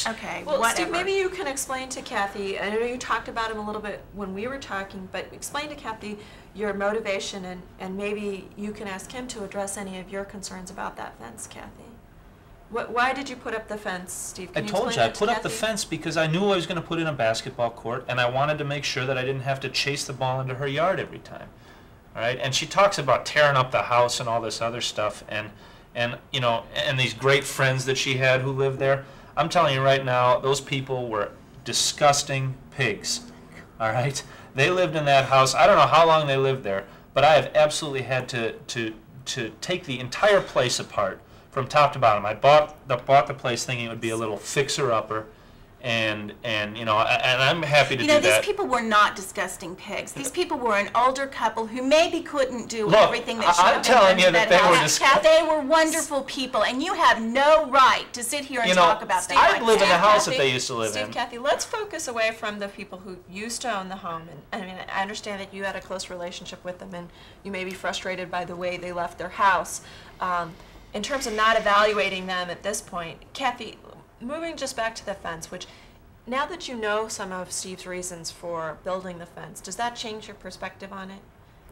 house. Okay, well, whatever. Steve, maybe you can explain to Kathy, I know you talked about him a little bit when we were talking, but explain to Kathy your motivation, and maybe you can ask him to address any of your concerns about that fence, Kathy. Why did you put up the fence, Steve? I Can told you, I put up the Kathy? fence because I knew I was going to put in a basketball court, and I wanted to make sure that I didn't have to chase the ball into her yard every time. All right? And she talks about tearing up the house and all this other stuff, and you know, and these great friends that she had who lived there. I'm telling you right now, those people were disgusting pigs. All right? They lived in that house. I don't know how long they lived there, but I have absolutely had to take the entire place apart from top to bottom. I bought the place thinking it would be a little fixer-upper, and you know, and I'm happy to do that. You know, these people were not disgusting pigs. These people were an older couple who maybe couldn't do Look, everything that should I'm have been telling done you to that that they were house. disgusting. They were wonderful people, and you have no right to sit here and You know, talk about Steve, that. I'd live in the house that Kathy, they used to live Steve, in. Kathy, let's focus away from the people who used to own the home. And I mean, I understand that you had a close relationship with them, and you may be frustrated by the way they left their house. In terms of not evaluating them at this point, Kathy, moving just back to the fence, which now that you know some of Steve's reasons for building the fence, does that change your perspective on it?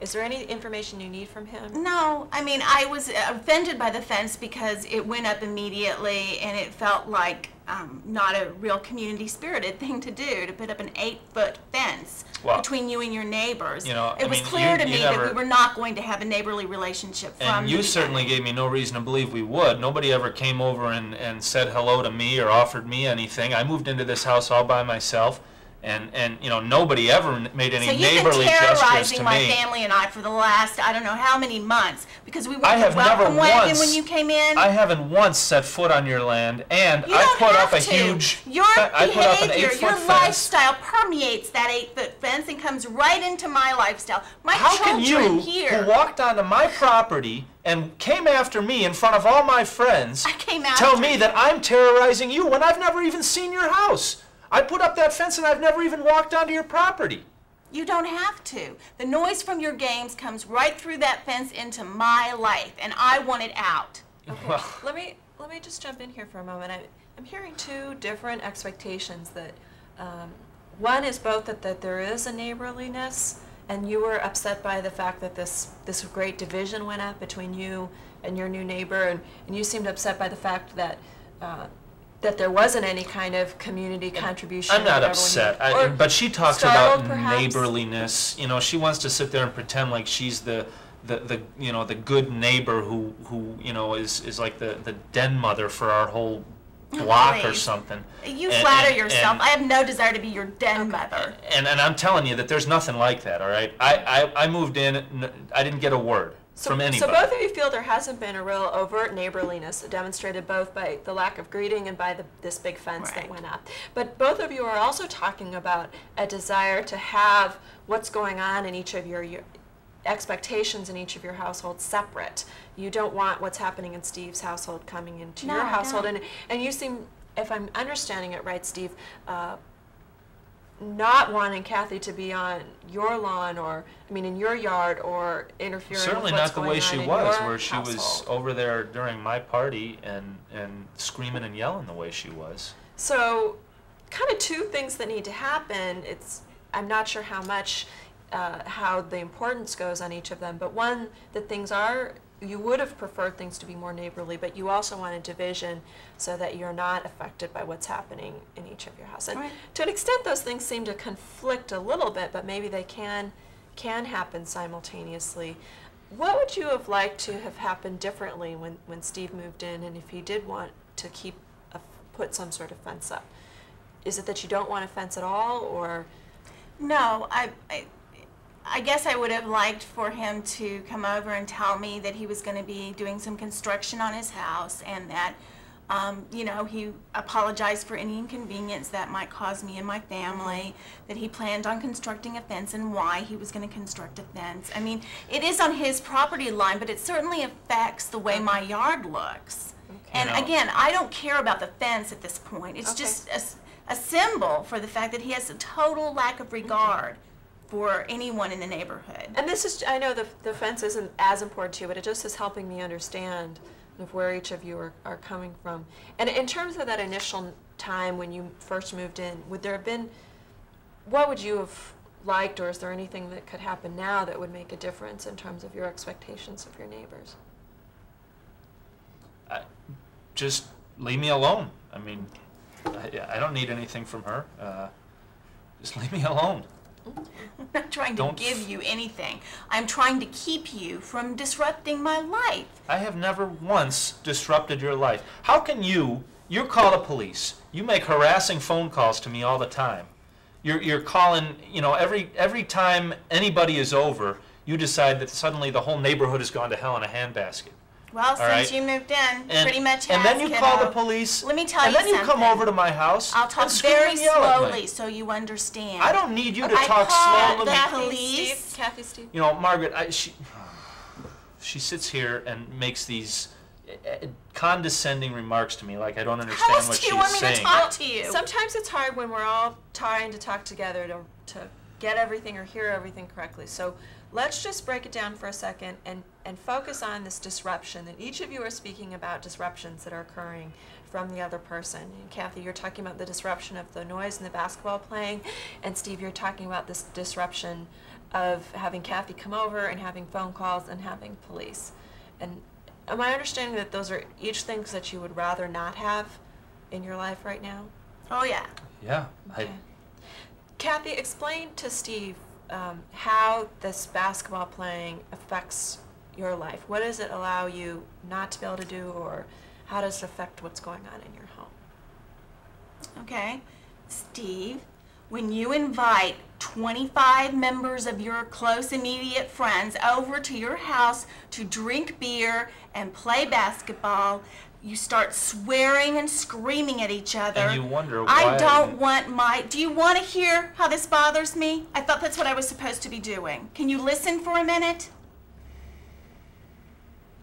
Is there any information you need from him? No, I mean, I was offended by the fence because it went up immediately, and it felt like not a real community-spirited thing to do, to put up an 8-foot fence between you and your neighbors. You know, it was clear to me that we were not going to have a neighborly relationship from And you certainly gave me no reason to believe we would. Nobody ever came over and said hello to me or offered me anything. I moved into this house all by myself. And you know, nobody ever made any neighborly gestures to me. So you've been terrorizing my family and I for the last, I don't know how many months, because we went I to have never welcome wagon once, when you came in. I haven't once set foot on your land, and You I don't put up have a to. huge, Your I put up an behavior, 8-foot your fence. lifestyle permeates that 8-foot fence and comes right into my lifestyle. My How can children you, here. who walked onto my property and came after me in front of all my friends, I came after tell me you. that I'm terrorizing you when I've never even seen your house? I put up that fence and I've never even walked onto your property. You don't have to. The noise from your games comes right through that fence into my life, and I want it out. Okay. Well, let me just jump in here for a moment. I'm hearing two different expectations. That one is both that there is a neighborliness, and you were upset by the fact that this great division went up between you and your new neighbor, and you seemed upset by the fact that that there wasn't any kind of community contribution. I'm not upset, but she talks about neighborliness. You know, she wants to sit there and pretend like she's the you know, the good neighbor who you know is like the den mother for our whole block or something. You flatter yourself. I have no desire to be your den mother. And I'm telling you that there's nothing like that. All right, I moved in. I didn't get a word from anybody. So both of you feel there hasn't been a real overt neighborliness demonstrated both by the lack of greeting and by this big fence that went up. But both of you are also talking about a desire to have what's going on in each of your expectations in each of your households separate. You don't want what's happening in Steve's household coming into your household. And you seem, if I'm understanding it right, Steve, not wanting Kathy to be on your lawn or, I mean, in your yard or interfering Certainly with what's not the going way on she in was, your where she was household. over there during my party and screaming and yelling the way she was. So, kind of two things that need to happen. I'm not sure how much, how the importance goes on each of them, but one, that things are, you would have preferred things to be more neighborly, but you also want a division so that you're not affected by what's happening in each of your house. And to an extent, those things seem to conflict a little bit, but maybe they can happen simultaneously. What would you have liked to have happened differently when Steve moved in, and if he did want to put some sort of fence up? Is it that you don't want a fence at all, or? No, I guess I would have liked for him to come over and tell me that he was going to be doing some construction on his house, and that, you know, he apologized for any inconvenience that might cause me and my family, that he planned on constructing a fence and why he was going to construct a fence. I mean, it is on his property line, but it certainly affects the way my yard looks. And again, I don't care about the fence at this point. It's just a symbol for the fact that he has a total lack of regard for anyone in the neighborhood. And this is, I know the fence isn't as important to you, but it just is helping me understand of where each of you are coming from. And in terms of that initial time when you first moved in, would there have been, what would you have liked, or is there anything that could happen now that would make a difference in terms of your expectations of your neighbors? Just leave me alone. I mean, I don't need anything from her. Just leave me alone. I'm not trying to give you anything. I'm trying to keep you from disrupting my life. I have never once disrupted your life. How can you call the police. You make harassing phone calls to me all the time. You're calling, you know, every time anybody is over, you decide that suddenly the whole neighborhood has gone to hell in a handbasket. Well, since you moved in, pretty much has, and then you call the police. Let me tell you something. And then you come over to my house. I'll talk very slowly so you understand. I don't need you to talk slowly. The police. Kathy, Steve. You know, Margaret, she sits here and makes these condescending remarks to me, like I don't understand what she's saying. How else do you want me to talk to you? Sometimes it's hard when we're all trying to talk together to get everything or hear everything correctly. So let's just break it down for a second and focus on this disruption. And each of you are speaking about disruptions that are occurring from the other person. And Kathy, you're talking about the disruption of the noise in the basketball playing, and Steve, you're talking about this disruption of having Kathy come over and having phone calls and having police. And am I understanding that those are each things that you would rather not have in your life right now? Oh, yeah. Yeah. Okay. Kathy, explain to Steve how this basketball playing affects your life. What does it allow you not to be able to do, or how does it affect what's going on in your home? Okay. Steve, when you invite 25 members of your close immediate friends over to your house to drink beer and play basketball, you start swearing and screaming at each other. And you wonder why. I don't want my... Do you want to hear how this bothers me? I thought that's what I was supposed to be doing. Can you listen for a minute?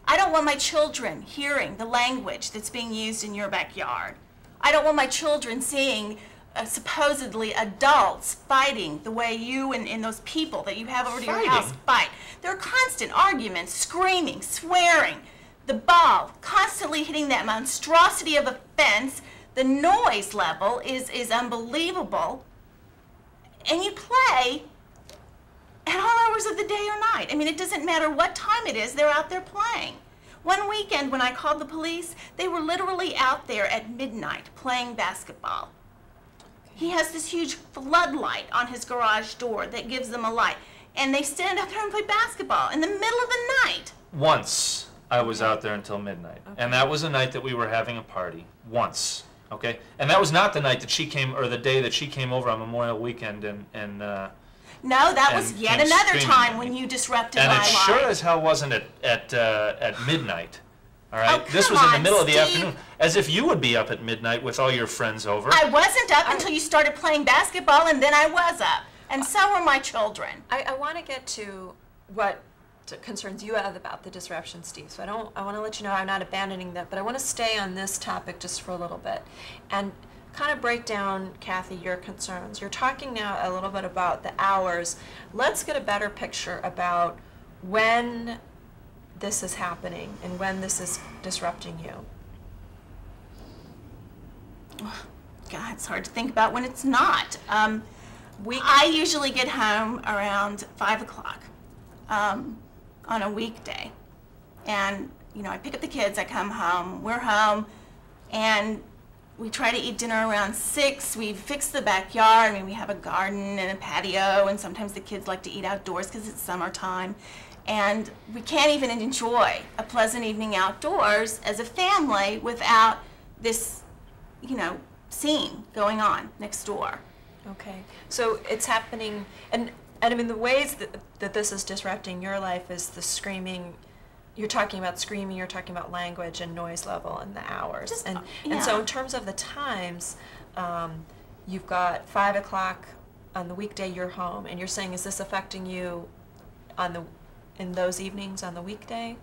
I don't want my children hearing the language that's being used in your backyard. I don't want my children seeing supposedly adults fighting the way you and those people that you have over to your house fight. There are constant arguments, screaming, swearing. The ball constantly hitting that monstrosity of a fence. The noise level is unbelievable. And you play at all hours of the day or night. I mean, it doesn't matter what time it is, they're out there playing. One weekend when I called the police, they were literally out there at midnight playing basketball. He has this huge floodlight on his garage door that gives them a light. And they stand out there and play basketball in the middle of the night. Once I was out there until midnight. Okay. And that was a night that we were having a party. Once. Okay? And that was not the night that she came, or the day that she came over on Memorial Weekend No, that was yet another time when you disrupted my life. And it sure as hell wasn't at midnight. All right? Oh, this was in the middle of the afternoon. As if you would be up at midnight with all your friends over. I wasn't up until you started playing basketball, and then I was up. And so were my children. I want to get to what concerns you about the disruption, Steve. So I want to let you know I'm not abandoning that, but I want to stay on this topic just for a little bit and kind of break down, Kathy, your concerns. You're talking now a little bit about the hours. Let's get a better picture about when this is happening and when this is disrupting you. God, it's hard to think about when it's not. I usually get home around 5 o'clock on a weekday. And, you know, I pick up the kids, I come home, we're home, and we try to eat dinner around 6. We fix the backyard. I mean, we have a garden and a patio, and sometimes the kids like to eat outdoors because it's summertime. And we can't even enjoy a pleasant evening outdoors as a family without this, you know, scene going on next door. Okay, so it's happening, and I mean the ways that this is disrupting your life is the screaming. You're talking about screaming, you're talking about language and noise level and the hours. And so in terms of the times, you've got 5 o'clock on the weekday you're home, and you're saying, is this affecting you in those evenings on the weekday?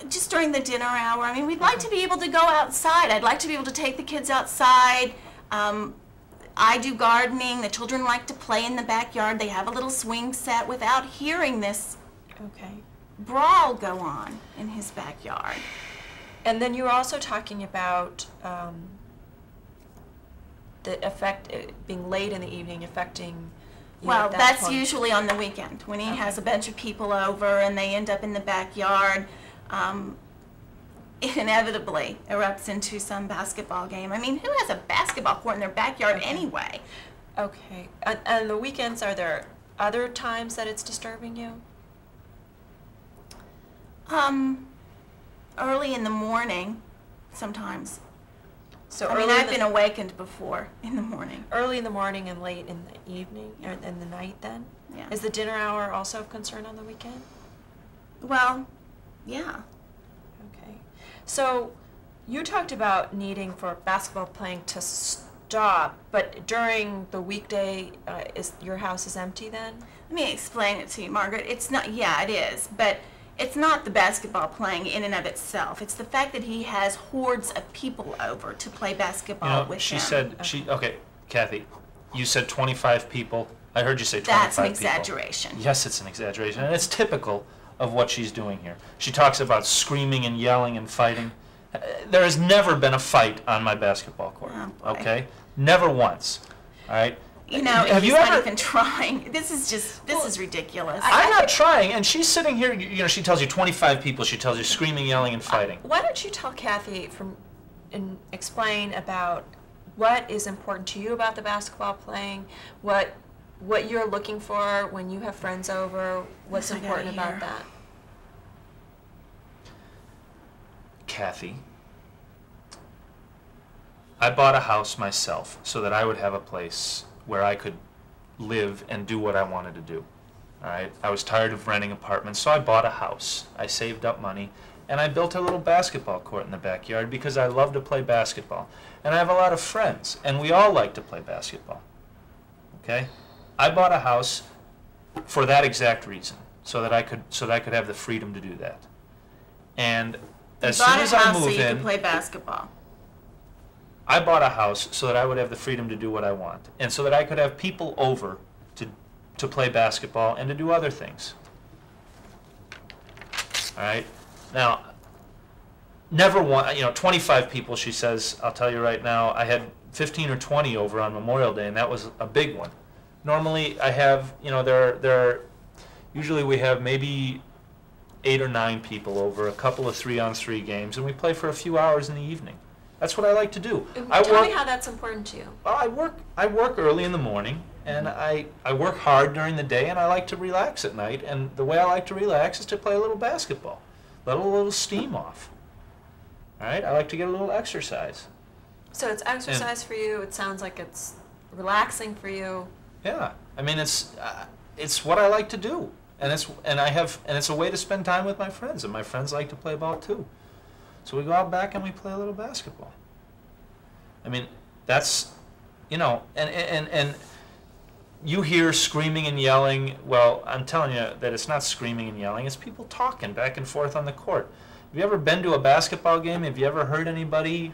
Just during the dinner hour. I mean, we'd like to be able to go outside. I'd like to be able to take the kids outside. I do gardening. The children like to play in the backyard. They have a little swing set without hearing this brawl go on in his backyard. And then you're also talking about the effect, being late in the evening affecting you Well, at that that's point. usually on the weekend, when he has a bunch of people over and they end up in the backyard. It inevitably erupts into some basketball game. I mean, who has a basketball court in their backyard anyway? Okay. And the weekends, are there other times that it's disturbing you? Early in the morning, sometimes. So I mean, early in I've the- been awakened before in the morning. Early in the morning and late in the evening, or in the night then? Yeah. Is the dinner hour also of concern on the weekend? Well, yeah. Okay. So you talked about needing for basketball playing to stop, but during the weekday, your house is empty then? Let me explain it to you, Margaret. It's not, yeah, it is, but it's not the basketball playing in and of itself. It's the fact that he has hordes of people over to play basketball with she him. said, okay, Kathy, you said 25 people. I heard you say 25 That's an people. exaggeration. Yes, it's an exaggeration, and it's typical of what she's doing here. She talks about screaming and yelling and fighting. There has never been a fight on my basketball court, Oh, boy. okay? Never once, all right? You know, Have he's you not ever- even trying. This is ridiculous. I'm not trying, and she's sitting here, she tells you 25 people, she tells you screaming, yelling, and fighting. Why don't you tell Kathy and explain about what is important to you about the basketball playing, what you're looking for when you have friends over, what's Yes, I gotta important about hear. that? Kathy, I bought a house myself so that I would have a place where I could live and do what I wanted to do. All right? I was tired of renting apartments, so I bought a house. I saved up money, and I built a little basketball court in the backyard because I love to play basketball. And I have a lot of friends, and we all like to play basketball. Okay? I bought a house for that exact reason, so that I could have the freedom to do that. And as soon as I bought a house so move you could in, play basketball. I bought a house so that I would have the freedom to do what I want, and so that I could have people over to play basketball and to do other things. All right? Now, never one, 25 people, she says, I'll tell you right now, I had 15 or 20 over on Memorial Day, and that was a big one. Normally, I have, usually we have maybe 8 or 9 people over, a couple of 3-on-3 games, and we play for a few hours in the evening. That's what I like to do. Tell me how that's important to you. Well, I work early in the morning, and I work hard during the day, and I like to relax at night. And the way I like to relax is to play a little basketball, let a little steam off. All right, I like to get a little exercise. So it's exercise for you. It sounds like it's relaxing for you. Yeah, I mean it's what I like to do, and it's a way to spend time with my friends, and my friends like to play ball too. So we go out back and we play a little basketball. I mean, that's, and you hear screaming and yelling. Well, I'm telling you that it's not screaming and yelling. It's people talking back and forth on the court. Have you ever been to a basketball game? Have you ever heard anybody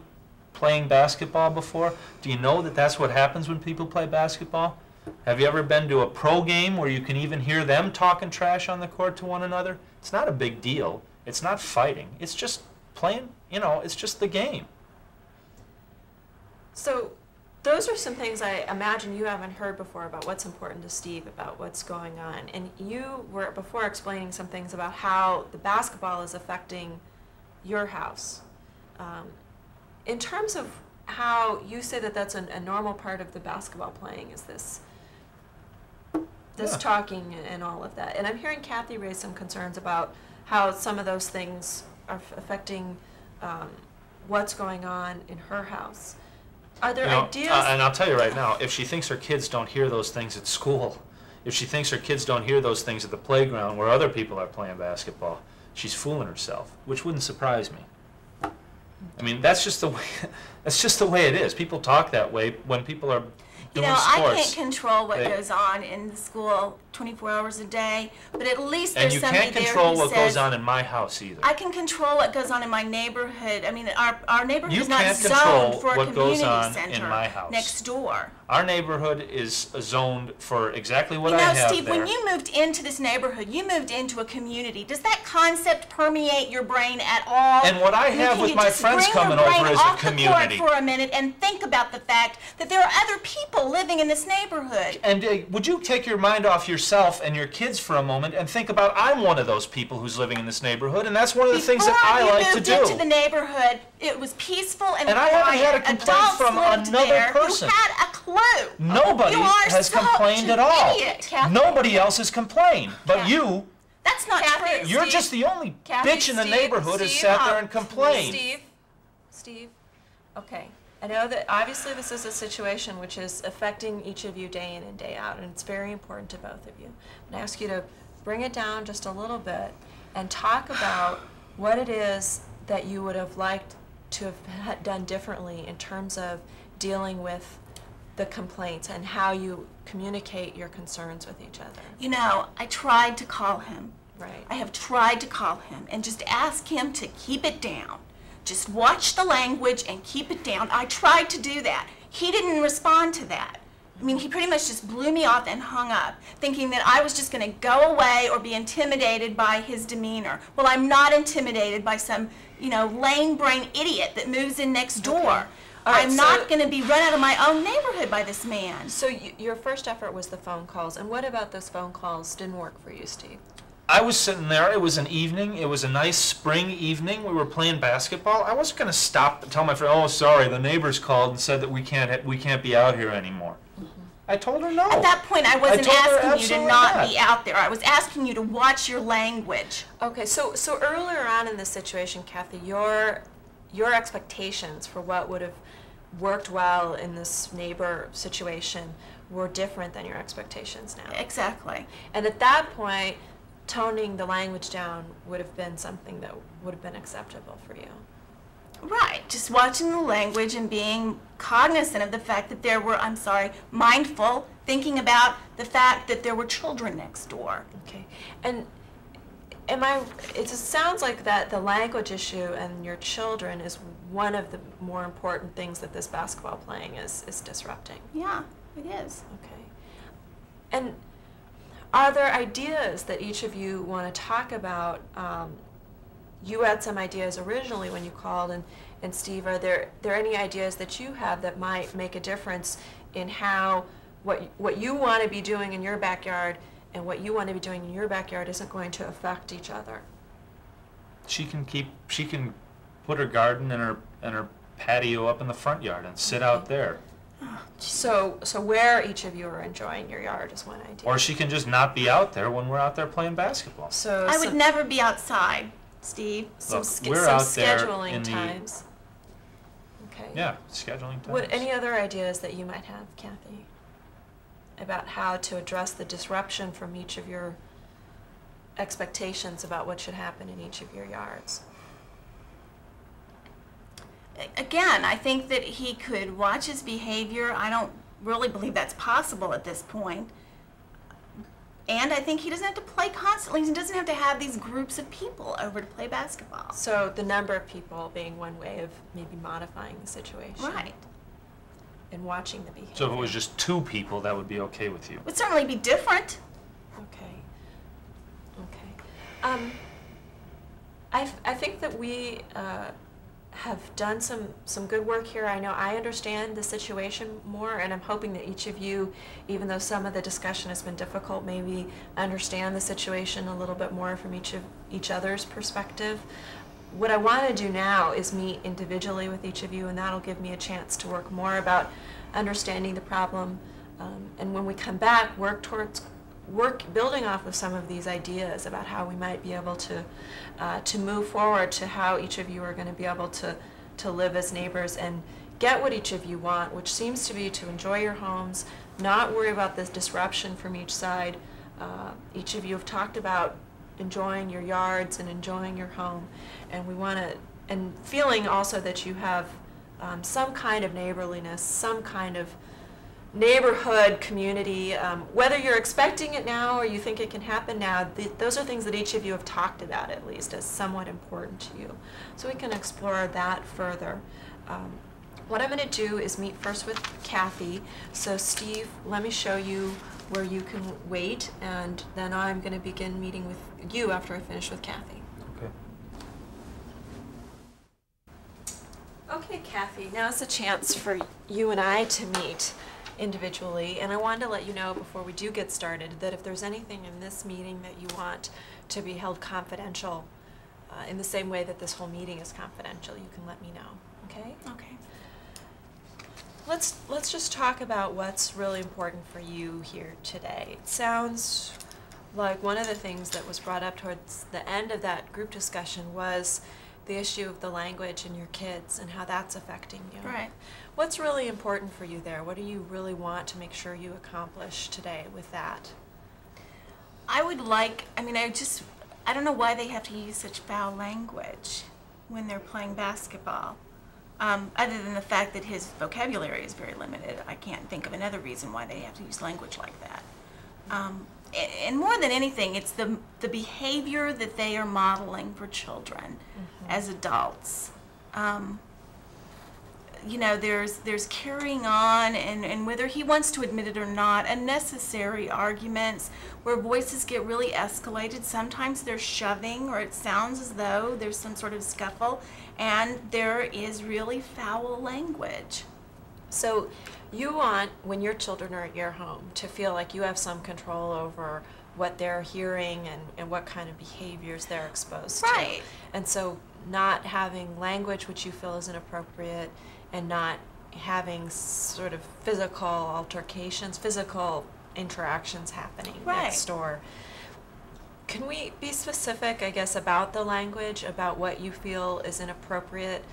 playing basketball before? Do you know that that's what happens when people play basketball? Have you ever been to a pro game where you can even hear them talking trash on the court to one another? It's not a big deal. It's not fighting. It's just playing, it's just the game. So those are some things I imagine you haven't heard before about what's important to Steve, about what's going on. And you were before explaining some things about how the basketball is affecting your house. In terms of how you say that that's a normal part of the basketball playing, is this Yeah. talking and all of that. And I'm hearing Kathy raise some concerns about how some of those things are affecting what's going on in her house. Are there ideas? And I'll tell you right now, if she thinks her kids don't hear those things at school, if she thinks her kids don't hear those things at the playground where other people are playing basketball, she's fooling herself, which wouldn't surprise me. I mean, that's just the way it is. People talk that way when people are doing I sports. can't control what They- goes on in the school 24 hours a day, but at least And there's you somebody can't there control who what says, goes on in my house either. I can control what goes on in my neighborhood. I mean, our neighborhood You is not can't zoned control for a what goes community on in center my house. next door. Our neighborhood is zoned for exactly what You know, I have Steve, there. when you moved into this neighborhood, you moved into a community. Does that concept permeate your brain at all? And what I mean, have can with you my just friends bring your coming over brain is a off the community. court for a minute and think about the fact that there are other people living in this neighborhood. And would you take your mind off yourself and your kids for a moment and think about I'm one of those people who's living in this neighborhood, and that's one of the things that I like to Before you moved do. into the neighborhood, it was peaceful and And I haven't had a quiet. complaint Adults from lived another there person. who had a clue. Nobody You are has such complained an at all. idiot. Kathy. Nobody else has complained, but Kathy. you. That's not Kathy, true. You're Steve, just the only Kathy, bitch in the Steve, neighborhood who Steve, sat there and complained. Steve, okay. I know that obviously this is a situation which is affecting each of you day in and day out, and it's very important to both of you. I'm going to ask you to bring it down just a little bit and talk about what it is that you would have liked to have done differently in terms of dealing with the complaints and how you communicate your concerns with each other. You know, I tried to call him. Right. I have tried to call him and just ask him to keep it down. Just watch the language and keep it down. I tried to do that. He didn't respond to that. I mean, he pretty much just blew me off and hung up, thinking that I was just going to go away or be intimidated by his demeanor. Well, I'm not intimidated by some, lame brain idiot that moves in next door. Okay. All right, I'm so- not going to be run out of my own neighborhood by this man. So your first effort was the phone calls, and what about those phone calls didn't work for you, Steve? I was sitting there. It was an evening. It was a nice spring evening. We were playing basketball. I wasn't going to stop and tell my friend, "Oh, sorry, the neighbors called and said that we can't be out here anymore." I told her no. At that point, I wasn't told her asking you to absolutely not not. be out there. I was asking you to watch your language. Okay, so earlier on in this situation, Kathy, your expectations for what would have worked well in this neighbor situation were different than your expectations now. Exactly. And at that point, toning the language down would have been something that would have been acceptable for you. Right. Just watching the language and being cognizant of the fact that there were, mindful, thinking about the fact that there were children next door. Okay. And it just sounds like that the language issue and your children is one of the more important things that this basketball playing is disrupting. Yeah, it is. Okay. And are there ideas that each of you want to talk about? You had some ideas originally when you called, and Steve, are there any ideas that you have that might make a difference in how what you want to be doing in your backyard and what you want to be doing in your backyard isn't going to affect each other? She can put her garden and her patio up in the front yard and sit out there. So where each of you are enjoying your yard is one idea. Or she can just not be out there when we're out there playing basketball. So I would never be outside, Steve. Look, we're out there scheduling in the times. Okay. yeah, scheduling times. What any other ideas that you might have, Kathy, about how to address the disruption from each of your expectations about what should happen in each of your yards? Again, I think that he could watch his behavior. I don't really believe that's possible at this point. And I think he doesn't have to play constantly. He doesn't have to have these groups of people over to play basketball. So the number of people being one way of maybe modifying the situation. Right. And watching the behavior. So if it was just 2 people, that would be okay with you. It would certainly be different. Okay. Okay. I think that we have done some good work here. I know I understand the situation more, and I'm hoping that each of you, even though some of the discussion has been difficult, maybe understand the situation a little bit more from each other's perspective. What I want to do now is meet individually with each of you, and that'll give me a chance to work more about understanding the problem, and when we come back, building off of some of these ideas about how we might be able to move forward to how each of you are going to be able to live as neighbors and get what each of you want, which seems to be to enjoy your homes, not worry about this disruption from each side. Each of you have talked about enjoying your yards and enjoying your home, and we want to, and feeling also that you have some kind of neighborliness, some kind of neighborhood, community, whether you're expecting it now or you think it can happen now, those are things that each of you have talked about at least as somewhat important to you. So we can explore that further. What I'm going to do is meet first with Kathy. So Steve, let me show you where you can wait, and then I'm going to begin meeting with you after I finish with Kathy. Okay, Kathy, now's a chance for you and I to meet individually, and I wanted to let you know before we do get started that if there's anything in this meeting that you want to be held confidential, in the same way that this whole meeting is confidential, you can let me know, okay? Okay. Let's just talk about what's really important for you here today. It sounds like one of the things that was brought up towards the end of that group discussion was the issue of the language in your kids and how that's affecting you. Right. What's really important for you there? What do you really want to make sure you accomplish today with that? I would like, I mean, I don't know why they have to use such foul language when they're playing basketball. Other than the fact that his vocabulary is very limited, I can't think of another reason why they have to use language like that. And more than anything, it's the behavior that they are modeling for children as adults. You know, there's carrying on, and whether he wants to admit it or not, unnecessary arguments where voices get really escalated. Sometimes they're shoving, or it sounds as though there's some sort of scuffle, and there is really foul language. So you want, when your children are at your home, to feel like you have some control over what they're hearing and what kind of behaviors they're exposed to. Right. And so not having language which you feel is inappropriate, and not having sort of physical altercations, physical interactions happening next door. Can we be specific, I guess, about the language, about what you feel is inappropriate?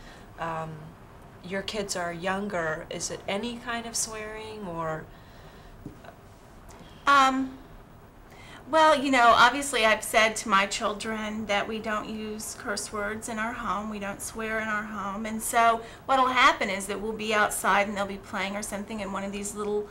Your kids are younger. Is it any kind of swearing, or? Well, you know, obviously I've said to my children that we don't use curse words in our home, we don't swear in our home, and so what'll happen is that we'll be outside and they'll be playing or something, and one of these little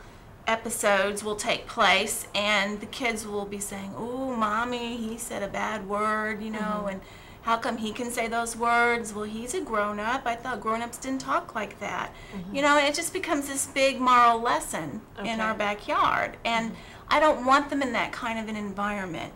episodes will take place, and the kids will be saying, "Ooh, Mommy, he said a bad word," you know, and how come he can say those words? Well, he's a grown-up. I thought grown-ups didn't talk like that. You know, and it just becomes this big moral lesson in our backyard, and I don't want them in that kind of an environment.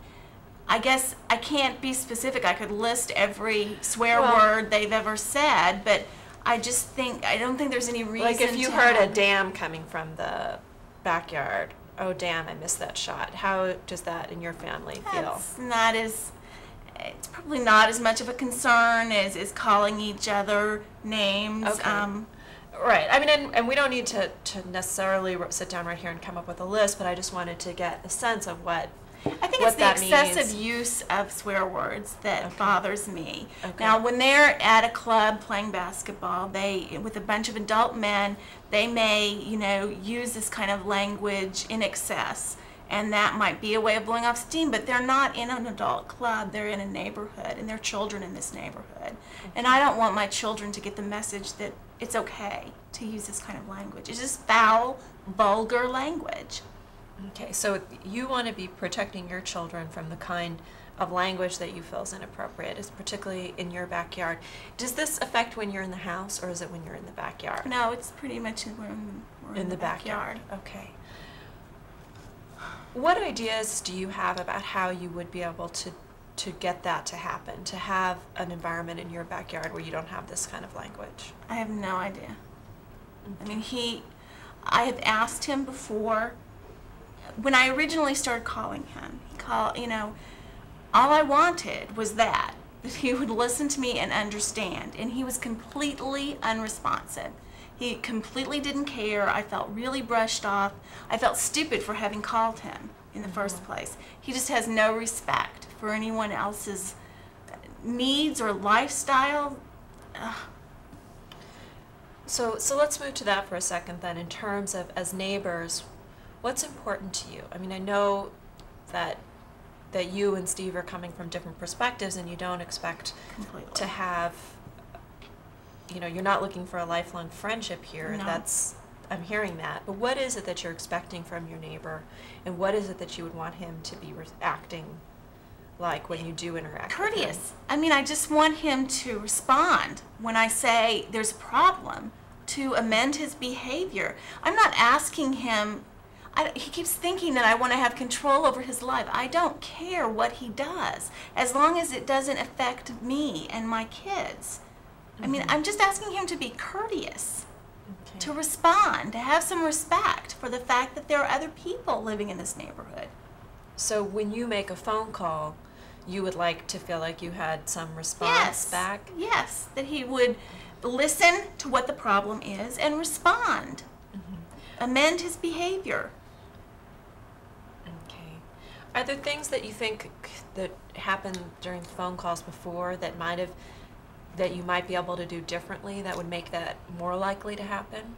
I guess I can't be specific. I could list every swear word they've ever said, but I don't think there's any reason. Like if you heard a damn coming from the backyard, oh damn, I missed that shot. How does that in your family feel? It's probably not as much of a concern as calling each other names. Okay. Right. I mean, and we don't need to necessarily sit down right here and come up with a list, but I just wanted to get a sense of what I think it's the excessive use of swear words that bothers me. Now, when they're at a club playing basketball, with a bunch of adult men, they may, you know, use this kind of language in excess. And that might be a way of blowing off steam, but they're not in an adult club. They're in a neighborhood, and they're children in this neighborhood. And I don't want my children to get the message that it's okay to use this kind of language. It's just foul, vulgar language. Okay, so you want to be protecting your children from the kind of language that you feel is inappropriate, is particularly in your backyard. Does this affect when you're in the house, or is it when you're in the backyard? No, it's pretty much when we're in the backyard. Okay. What ideas do you have about how you would be able to get that to happen, to have an environment in your backyard where you don't have this kind of language? I have no idea. I mean, I have asked him before. When I originally started calling him, you know, all I wanted was that he would listen to me and understand, and he was completely unresponsive. He completely didn't care. I felt really brushed off. I felt stupid for having called him in the first place. He just has no respect for anyone else's needs or lifestyle. So let's move to that for a second then, in terms of, as neighbors, what's important to you? I mean, I know that you and Steve are coming from different perspectives, and you don't expect to have, you know, you're not looking for a lifelong friendship here. No. I'm hearing that, but what is it that you're expecting from your neighbor, and what is it that you would want him to be acting like when you do interact with him? Courteous. I mean, I just want him to respond when I say there's a problem, to amend his behavior. I'm not asking him, he keeps thinking that I want to have control over his life. I don't care what he does, as long as it doesn't affect me and my kids. I mean, I'm just asking him to be courteous, Okay. to respond, to have some respect for the fact that there are other people living in this neighborhood. So when you make a phone call, you would like to feel like you had some response Yes. back? Yes, that he would listen to what the problem is and respond, amend his behavior. Okay. Are there things that you think that happened during phone calls before that you might be able to do differently that would make that more likely to happen?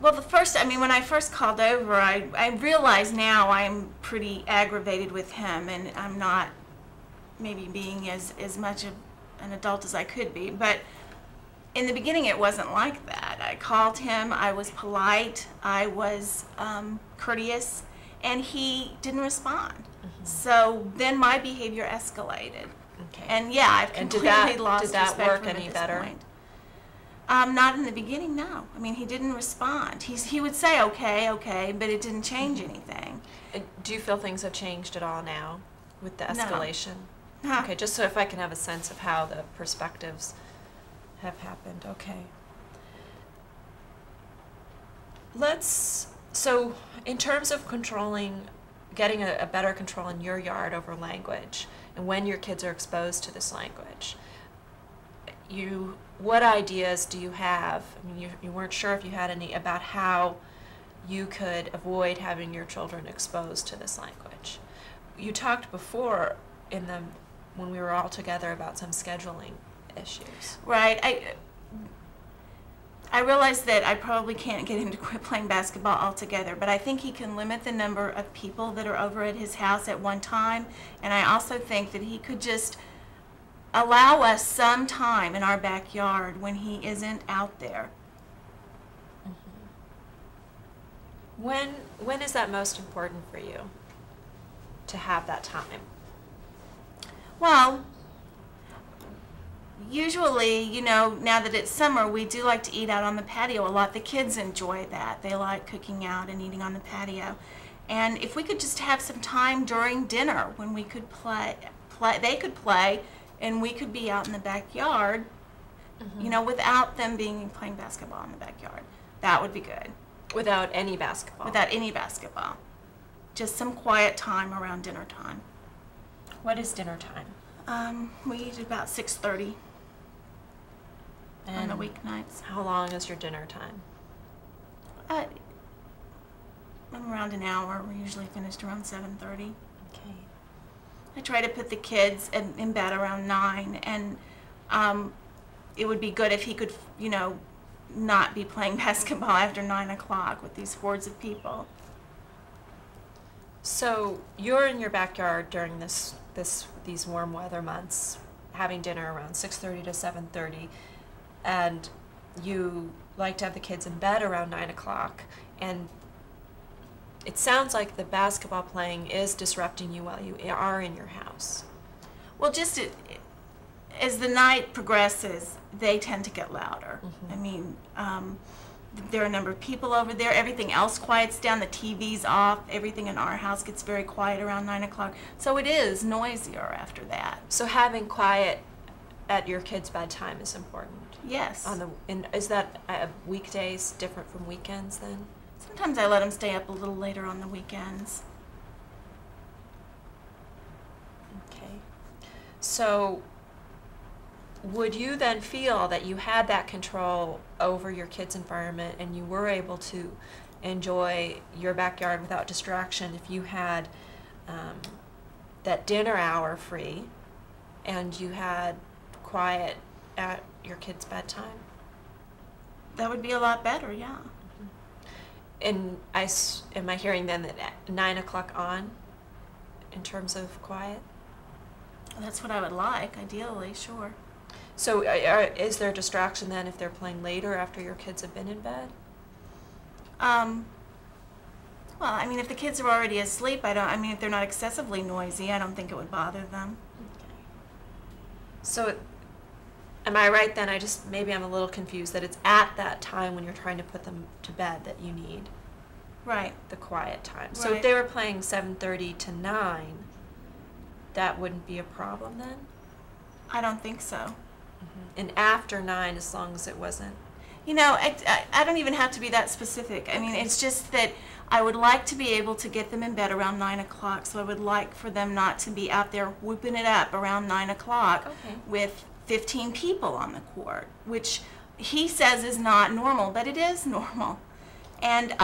Well, when I first called over, I realize now I'm pretty aggravated with him, and I'm not maybe being as much of an adult as I could be. But in the beginning, it wasn't like that. I called him, I was polite, I was courteous, and he didn't respond. So then my behavior escalated. Okay. And yeah, I've And completely lost did that respect work for him any at this better? point. Not in the beginning, no. I mean, he didn't respond. He would say, okay, but it didn't change anything. And do you feel things have changed at all now with the No. escalation? Huh. Okay, just so if I can have a sense of how the perspectives have happened. Okay. So in terms of getting a better control in your yard over language, and when your kids are exposed to this language, what ideas do you have? I mean, you weren't sure if you had any about how you could avoid having your children exposed to this language. You talked before when we were all together about some scheduling issues. Right. I realize that I probably can't get him to quit playing basketball altogether, but I think he can limit the number of people that are over at his house at one time, and I also think that he could just allow us some time in our backyard when he isn't out there. When is that most important for you to have that time? Well, usually, now that it's summer, we do like to eat out on the patio a lot. The kids enjoy that. They like cooking out and eating on the patio. And if we could just have some time during dinner when we could play, they could play, and we could be out in the backyard, without them playing basketball in the backyard. That would be good. Without any basketball? Without any basketball. Just some quiet time around dinner time. What is dinner time? We eat at about 6:30 on the weeknights. How long is your dinner time? Around an hour. We're usually finished around 7:30. Okay. I try to put the kids in bed around 9, and it would be good if he could, not be playing basketball after 9 o'clock with these hordes of people. So you're in your backyard during these warm weather months, having dinner around 6:30 to 7:30, and you like to have the kids in bed around 9 o'clock, and it sounds like the basketball playing is disrupting you while you are in your house. Well, just as the night progresses, they tend to get louder. I mean, there are a number of people over there. Everything else quiets down. The TV's off. Everything in our house gets very quiet around 9 o'clock. So it is noisier after that. So having quiet at your kids' bedtime is important. Yes. Is that weekdays different from weekends then? Sometimes I let them stay up a little later on the weekends. Okay. So would you then feel that you had that control over your kids' environment and you were able to enjoy your backyard without distraction if you had that dinner hour free and you had quiet at your kids' bedtime? That would be a lot better, yeah. And am I hearing then that at 9 o'clock on, in terms of quiet? That's what I would like, ideally, sure. So is there a distraction then if they're playing later after your kids have been in bed? Well, I mean, if the kids are already asleep, I mean, if they're not excessively noisy, I don't think it would bother them. Okay. So am I right then? Maybe I'm a little confused that it's at that time when you're trying to put them to bed that you need Right. the quiet time. So Right. if they were playing 7:30 to 9, that wouldn't be a problem then? I don't think so. And after 9, as long as it wasn't. You know, I don't even have to be that specific. I mean, Okay. it's just that I would like to be able to get them in bed around 9 o'clock, so I would like for them not to be out there whooping it up around 9 o'clock Okay. with 15 people on the court, which he says is not normal, but it is normal. And